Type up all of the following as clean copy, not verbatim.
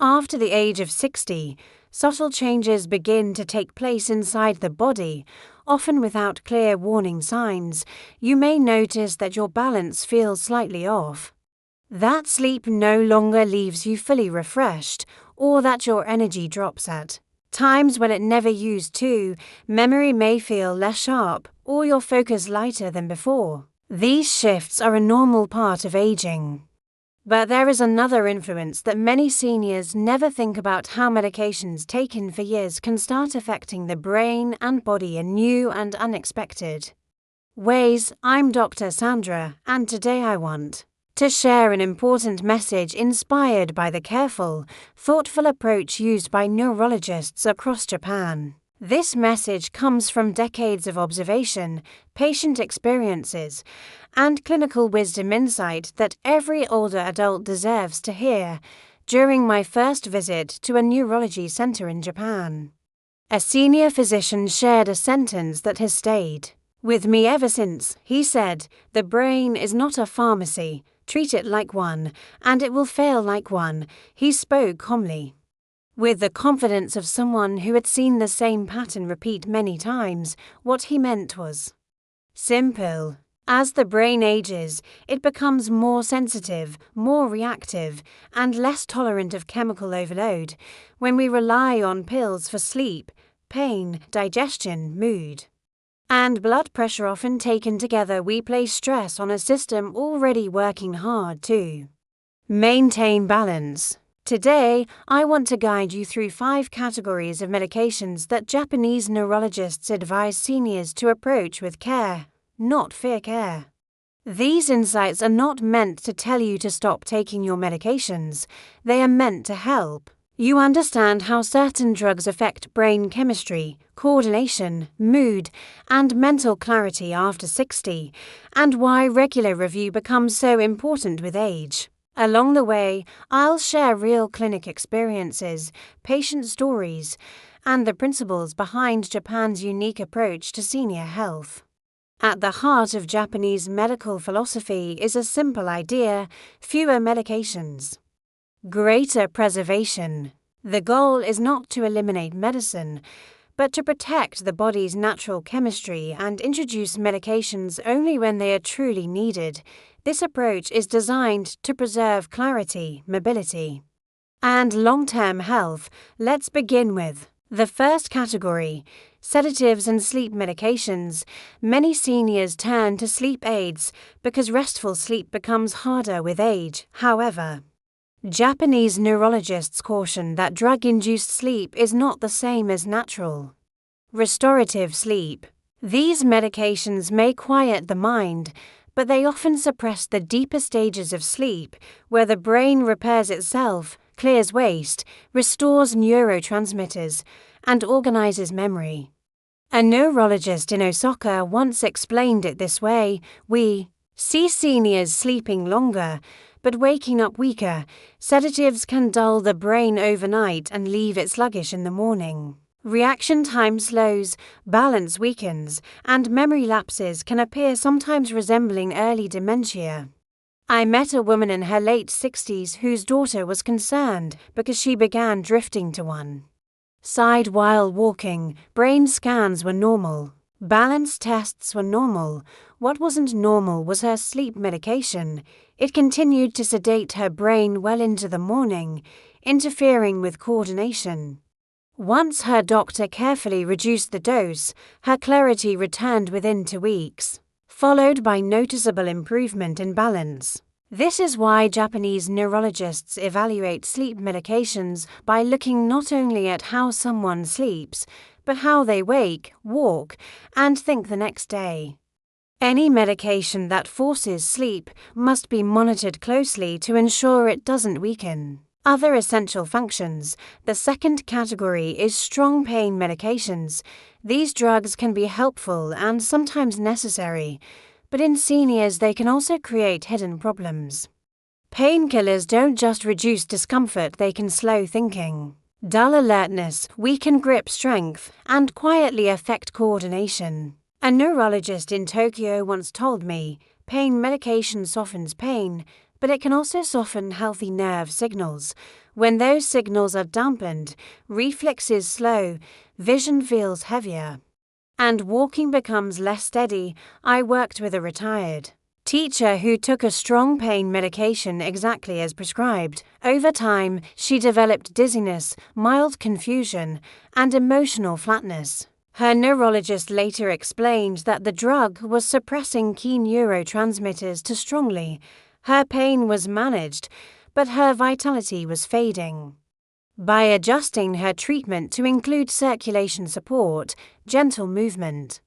After the age of 60, subtle changes begin to take place inside the body, often without clear warning signs. You may notice that your balance feels slightly off, that sleep no longer leaves you fully refreshed, or that your energy drops at times when it never used to. Memory may feel less sharp, or your focus lighter than before. These shifts are a normal part of aging. But there is another influence that many seniors never think about: how medications taken for years can start affecting the brain and body in new and unexpected ways. I'm Dr. Sandra, and today I want to share an important message inspired by the careful, thoughtful approach used by neurologists across Japan. This message comes from decades of observation, patient experiences, and clinical wisdom insight that every older adult deserves to hear. During my first visit to a neurology center in Japan, a senior physician shared a sentence that has stayed with me ever since. He said, "The brain is not a pharmacy. Treat it like one, and it will fail like one." He spoke calmly, with the confidence of someone who had seen the same pattern repeat many times. What he meant was simple. As the brain ages, it becomes more sensitive, more reactive, and less tolerant of chemical overload. When we rely on pills for sleep, pain, digestion, mood, and blood pressure often taken together, we place stress on a system already working hard to maintain balance. Today, I want to guide you through 5 categories of medications that Japanese neurologists advise seniors to approach with care, not fear care. These insights are not meant to tell you to stop taking your medications. They are meant to help you understand how certain drugs affect brain chemistry, coordination, mood, and mental clarity after 60, and why regular review becomes so important with age. Along the way, I'll share real clinic experiences, patient stories, and the principles behind Japan's unique approach to senior health. At the heart of Japanese medical philosophy is a simple idea: fewer medications, greater preservation. The goal is not to eliminate medicine, but to protect the body's natural chemistry and introduce medications only when they are truly needed. This approach is designed to preserve clarity, mobility, and long-term health. Let's begin with the first category: sedatives and sleep medications. Many seniors turn to sleep aids because restful sleep becomes harder with age. However, Japanese neurologists caution that drug-induced sleep is not the same as natural, restorative sleep. These medications may quiet the mind, but they often suppress the deeper stages of sleep, where the brain repairs itself, clears waste, restores neurotransmitters, and organizes memory. A neurologist in Osaka once explained it this way: "We see seniors sleeping longer, but waking up weaker. Sedatives can dull the brain overnight and leave it sluggish in the morning. Reaction time slows, balance weakens, and memory lapses can appear, sometimes resembling early dementia." I met a woman in her late 60s whose daughter was concerned because she began drifting to one side while walking. Brain scans were normal. Balance tests were normal. What wasn't normal was her sleep medication. It continued to sedate her brain well into the morning, interfering with coordination. Once her doctor carefully reduced the dose, her clarity returned within 2 weeks, followed by noticeable improvement in balance. This is why Japanese neurologists evaluate sleep medications by looking not only at how someone sleeps, but how they wake, walk, and think the next day. Any medication that forces sleep must be monitored closely to ensure it doesn't weaken other essential functions. The second category is strong pain medications. These drugs can be helpful and sometimes necessary, but in seniors they can also create hidden problems. Painkillers don't just reduce discomfort, they can slow thinking, dull alertness, weaken grip strength, and quietly affect coordination. A neurologist in Tokyo once told me, "Pain medication softens pain, but it can also soften healthy nerve signals." When those signals are dampened, reflexes slow, vision feels heavier, and walking becomes less steady. I worked with a retired teacher who took a strong pain medication exactly as prescribed. Over time, she developed dizziness, mild confusion, and emotional flatness. Her neurologist later explained that the drug was suppressing key neurotransmitters too strongly. Her pain was managed, but her vitality was fading. By adjusting her treatment to include circulation support, gentle movement,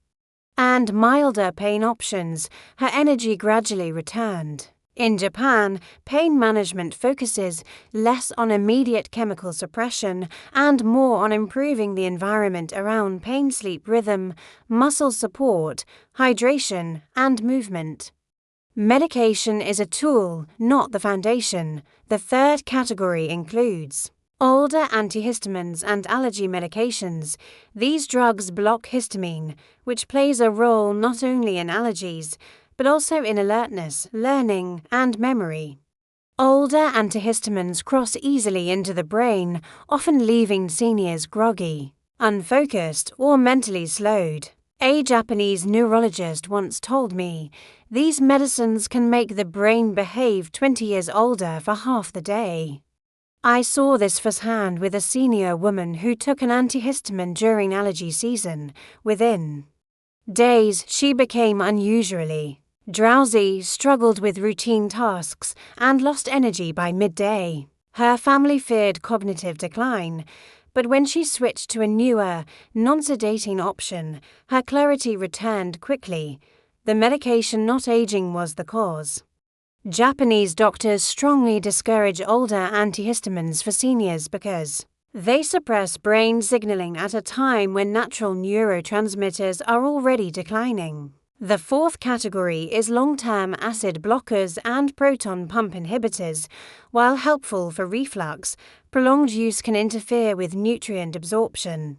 and milder pain options, her energy gradually returned. In Japan, pain management focuses less on immediate chemical suppression and more on improving the environment around pain, sleep rhythm, muscle support, hydration, and movement. Medication is a tool, not the foundation. The third category includes older antihistamines and allergy medications. These drugs block histamine, which plays a role not only in allergies, but also in alertness, learning, and memory. Older antihistamines cross easily into the brain, often leaving seniors groggy, unfocused, or mentally slowed. A Japanese neurologist once told me, "These medicines can make the brain behave 20 years older for half the day." I saw this firsthand with a senior woman who took an antihistamine during allergy season. Within days, she became unusually drowsy, struggled with routine tasks, and lost energy by midday. Her family feared cognitive decline, but when she switched to a newer, non-sedating option, her clarity returned quickly. The medication not aging was the cause. Japanese doctors strongly discourage older antihistamines for seniors because they suppress brain signaling at a time when natural neurotransmitters are already declining. The fourth category is long-term acid blockers and proton pump inhibitors. While helpful for reflux, prolonged use can interfere with nutrient absorption.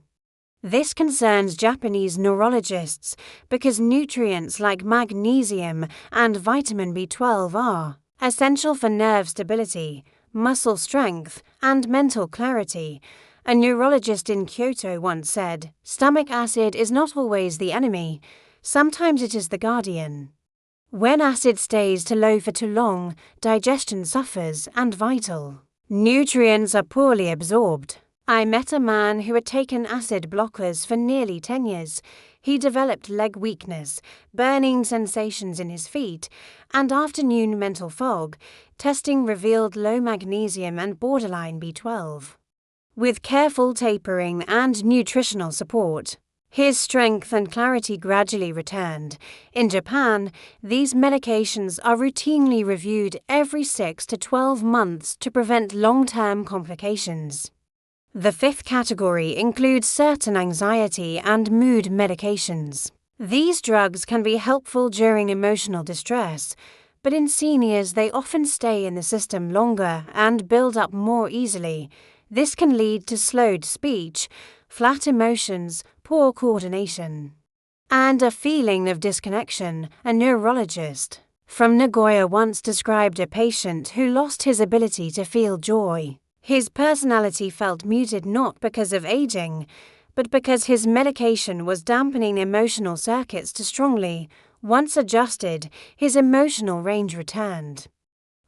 This concerns Japanese neurologists because nutrients like magnesium and vitamin B12 are essential for nerve stability, muscle strength, and mental clarity. A neurologist in Kyoto once said, "Stomach acid is not always the enemy. Sometimes it is the guardian. When acid stays too low for too long, digestion suffers and vital nutrients are poorly absorbed." I met a man who had taken acid blockers for nearly 10 years. He developed leg weakness, burning sensations in his feet, and afternoon mental fog. Testing revealed low magnesium and borderline B12. With careful tapering and nutritional support, his strength and clarity gradually returned. In Japan, these medications are routinely reviewed every 6 to 12 months to prevent long-term complications. The fifth category includes certain anxiety and mood medications. These drugs can be helpful during emotional distress, but in seniors they often stay in the system longer and build up more easily. This can lead to slowed speech, flat emotions, poor coordination, and a feeling of disconnection. A neurologist from Nagoya once described a patient who lost his ability to feel joy. His personality felt muted not because of aging, but because his medication was dampening emotional circuits too strongly. Once adjusted, his emotional range returned.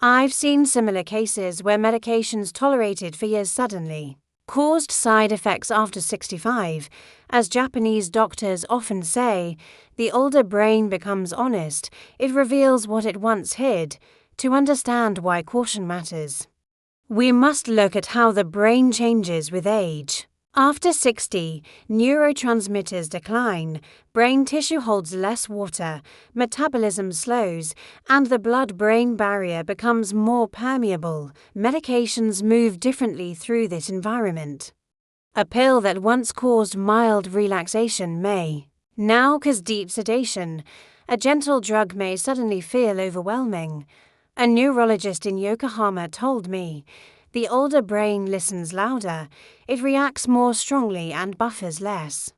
I've seen similar cases where medications tolerated for years suddenly caused side effects after 65. As Japanese doctors often say, the older brain becomes honest. It reveals what it once hid. To understand why caution matters, we must look at how the brain changes with age. After 60, neurotransmitters decline, brain tissue holds less water, metabolism slows, and the blood-brain barrier becomes more permeable. Medications move differently through this environment. A pill that once caused mild relaxation may now cause deep sedation. A gentle drug may suddenly feel overwhelming. A neurologist in Yokohama told me, "The older brain listens louder, it reacts more strongly and buffers less."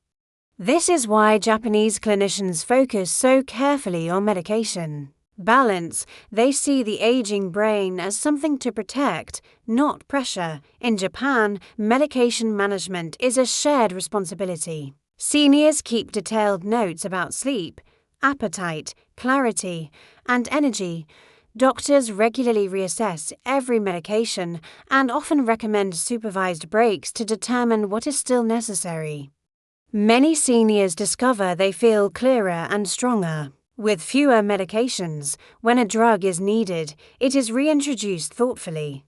This is why Japanese clinicians focus so carefully on medication. Balance, they see the aging brain as something to protect, not pressure. In Japan, medication management is a shared responsibility. Seniors keep detailed notes about sleep, appetite, clarity, and energy. Doctors regularly reassess every medication and often recommend supervised breaks to determine what is still necessary. Many seniors discover they feel clearer and stronger. With fewer medications, when a drug is needed, it is reintroduced thoughtfully.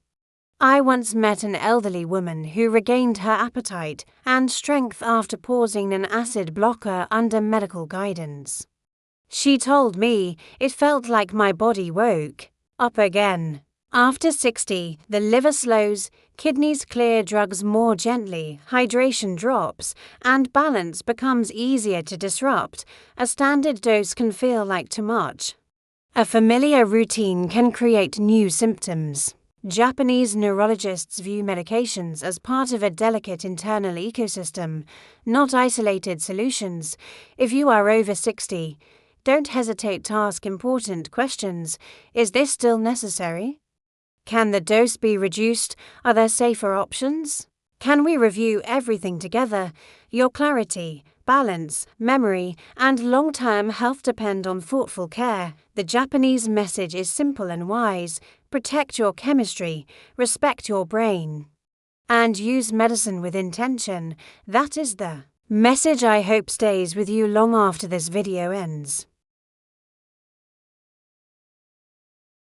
I once met an elderly woman who regained her appetite and strength after pausing an acid blocker under medical guidance. She told me it felt like my body woke up again. After 60, the liver slows, kidneys clear drugs more gently, hydration drops, and balance becomes easier to disrupt. A standard dose can feel like too much. A familiar routine can create new symptoms. Japanese neurologists view medications as part of a delicate internal ecosystem, not isolated solutions. If you are over 60, don't hesitate to ask important questions. Is this still necessary? Can the dose be reduced? Are there safer options? Can we review everything together? Your clarity, balance, memory, and long-term health depend on thoughtful care. The Japanese message is simple and wise. Protect your chemistry, respect your brain, and use medicine with intention. That is the message I hope stays with you long after this video ends.